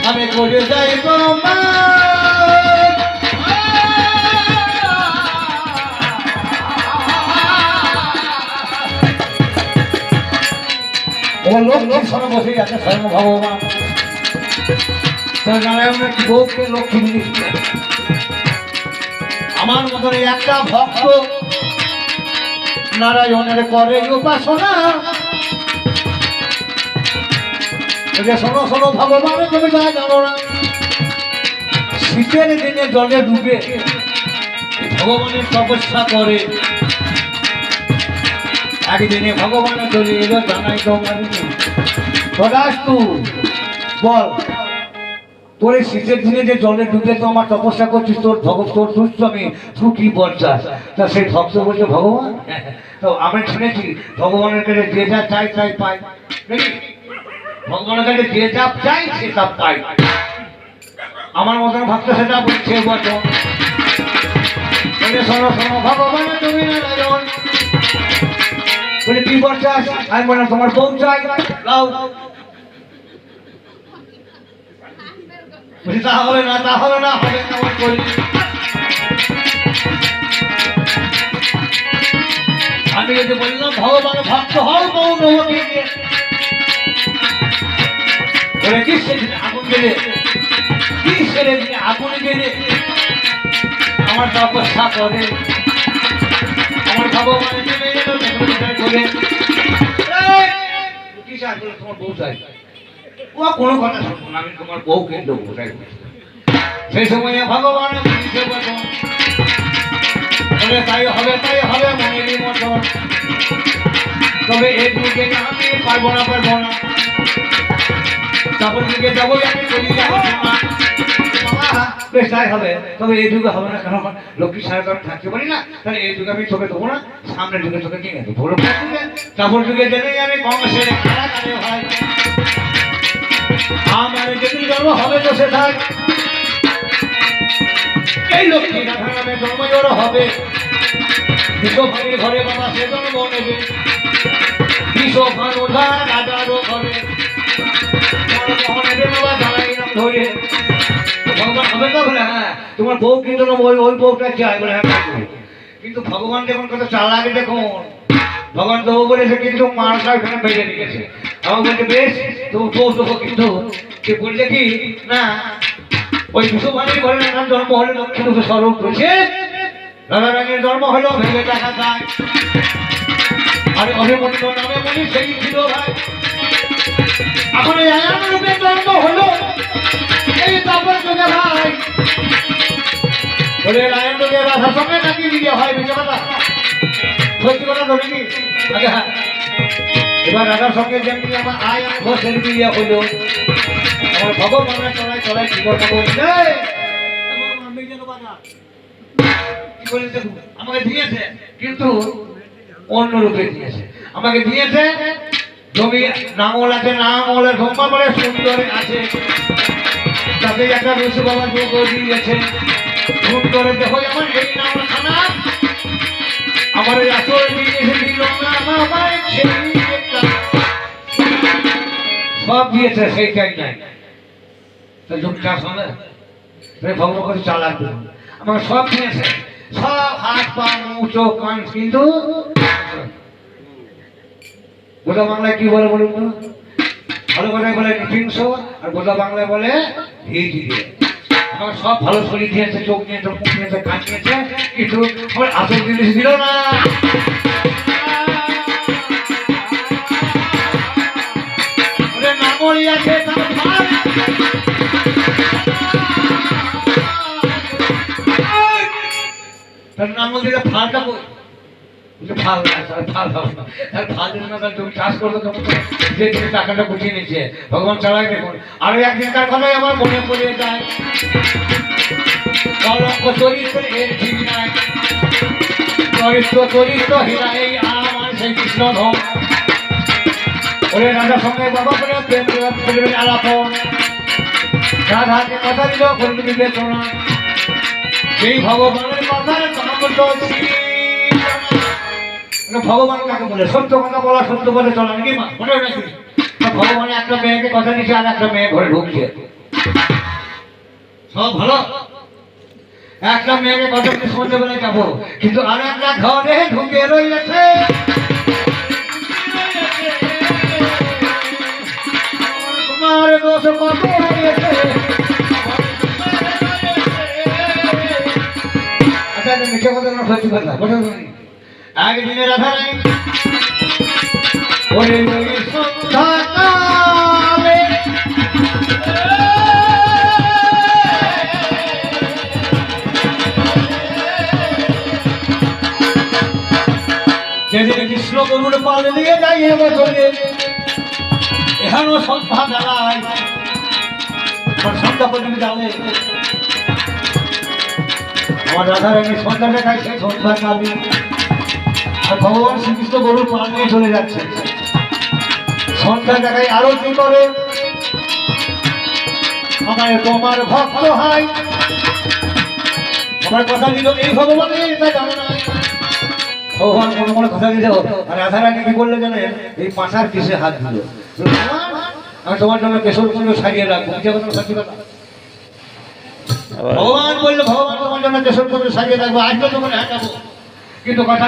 আমি করে যাই তোমার ও লক্ষ্মী সরে বসে আছে স্বয়ং ভগবান নারায়ণের বউকে লক্ষ্মী দিচ্ছে আমার মতন একটা ভক্ত নারায়ণের করে উপাসনা শোনো শোনো ভগবান তুমি যা জানো না শীতের দিনে জলে ডুবে ভগবানের তপস্যা করে একদিনে ভগবানের চলে এলো জানাই তোমার তদাস্তু বল তোর এই শীতের দিনে যে জলে ডুবে তো আমার তপস্যা করছিস তোর তোর সুস্থ আমি তুই কি বল চাস তা সেই ভক্ত বলছে ভগবান তো আমি শুনেছি ভগবানের কাছে যে যা চাই তাই পাই নাকি ভগবানের কাছে যে যা চাই সে সব পাই আমার মতন ভক্ত সেটা বলছে বলো শোনো শোনো ভগবান তুমি নারায়ণ বলে কি বল চাস আমি বললাম তোমার বউ চাই লাও তাহলে না হবে না কেমন করি আমি যদি বললাম ভগবান ভক্ত হও বউ নবকে বলে কি সেদিন আগুন গেলে কি সেদিন আগুন গেলে আমার তপস্যা করে আমার ভগবান নেমে এলো করে কি চাই তোমার বউ চাই ও কোনো কথা শুনবো না আমি তোমার বউ কিন্তু বোঝাই সেই সময় ভগবান বলে তাই হবে মনেরই মতো তবে এই যুগে আমি পারবো না তারপর যুগে যাবো আমি চলি বেশ তাই হবে তবে এই যুগে হবে না কারণ লক্ষ্মী সাহেব আমি থাকতে পারি না তাহলে এই যুগে আমি চোখে দেবো না সামনের যুগে চোখে কিনে দেবো তারপর যুগে জেনেই আমি কম সেরে হয় আমার যেদিন জন্ম হবে তো সে থাক এই লক্ষ্মী রাধার নামে জন্মজোর হবে বিশ্বভাঙির ঘরে বাবা সে জন্ম নেবে বিশ্বভাঙ ওঠা রাজারও ঘরে নেবে বাবা জানাই নাম ধরে ভগবান হবে তো বলে হ্যাঁ তোমার বউ কিন্তু ওই বউটা চাই বলে হ্যাঁ কিন্তু ভগবান যখন কত চাল লাগে দেখুন ভগবান দেবো বলেছে কিন্তু মারটা ওখানে বেঁধে নিয়েছে আমার বলছে বেশ তবু বউ দেবো কিন্তু সে বলছে কি না ওই বিশ্বভাঙির ঘরে নানান জন্ম হলে লক্ষ্মী রূপে স্বরূপ রয়েছে রাধা রানীর জন্ম হলো ভেবে দেখা যায় আরে অভিমন্ত্র নামে বলি সেই ছিল ভাই এখন এই আয়ান রূপে জন্ম হলো এই তাপর যুগে ভাই বলে আয়ান রূপে রাধার সঙ্গে নাকি বিয়ে হয় বুঝে কথা সত্যি কথা ধরিনি আগে হ্যাঁ এবার রাধার সঙ্গে যেমনি আমার আয়ান ঘোষের বিয়ে হলো আমার ভগবানের চলায় কি কথা বলছে আমাকে দিয়েছে কিন্তু অন্য রূপে দিয়েছে আমাকে দিয়েছে জমি নাঙল আছে নাঙলের ধম্মা বলে সুন্দর আছে তাতে একটা রসু বাবা যোগ দিয়েছে সুন্দরে দেখো আমার এই নাঙল খানা আমার এই আসল দিয়েছে দিল না আমার সব দিয়েছে সেইটাই নাই যুগ চাষ হবে ভগবান করে চালাক আমাকে সব দিয়েছে সব হাত পা মুখ চোখ কান কিন্তু গোটা বাংলায় কি বলে বলুন ভালো কথায় বলে নৃশংস আর গোটা বাংলায় বলে ভিড় দিয়ে আমার সব ভালো শরীর দিয়েছে চোখ নিয়েছে মুখ নিয়েছে কান নিয়েছে কিন্তু আমার আসল জিনিস দিল না নামই আছে তার নাম বলতে ফালটা ফাল ফাল হবে না তার ফাল দিলে না তুমি চাষ করবে যে তুমি টাকাটা গুছিয়ে নিচ্ছে ভগবান চালাই দেখুন আরো একদিনকার কথাই আমার মনে পড়ে যায় কলঙ্ক চরিত্র এর ঠিক নাই চরিত্র হীরা এই আমার সেই কৃষ্ণ ধন ওরে রাজার সঙ্গে বাবা করে প্রেম করবেন আলাপন রাধাকে কথা দিল করবি বিবেচনা সেই ভগবানের কথার ভগবান কাকে বলে সত্য কথা বলা সত্য বলে চলা নাকি মনে হয় নাকি ভগবানের একটা মেয়েকে কথা দিচ্ছে আর একটা মেয়ে ঘরে ঢুকছে সব ভালো। একটা মেয়েকে কত কিছু সন্ধ্যেবেলায় যাবো, কিন্তু আর একটা ঘরে ঢুকে রয়েছে। তোমার দোষ কত রয়েছে। আচ্ছা মিশে কথা না সত্যি কথা কথা শুনি। একদিনের আধারে ওরে ওই সন্ধ্যাকালে যেদিন কৃষ্ণ গরুর পাল নিয়ে যাই বছরে এখানেও সন্ধ্যা জ্বালায় সন্ধ্যা পর্যন্ত জ্বালে। আমার রাধারানী সন্ধ্যা দেখায় সেই সন্ধ্যা কালী আর ভগবান শ্রীকৃষ্ণ গরুর পাল নিয়ে চলে যাচ্ছে। সন্ধ্যা দেখায় আরো কি করে আমার তোমার ভক্ত হয়। আমার কথা দিল এই ভগবানের এটা জানো না। ভগবান মনে মনে কথা দিল আর রাধারানী কি বললো জানে এই পাশার কিসে হাত দিল। আমি তোমার জন্য কেশর কুণ্ড সারিয়ে রাখবো। সত্যি কথা ভগবান বললো ভগবান তোমার জন্য কেশর কুণ্ড সারিয়ে রাখবো। আজ তো তোমার হ্যাঁ যাবো, কিন্তু কথা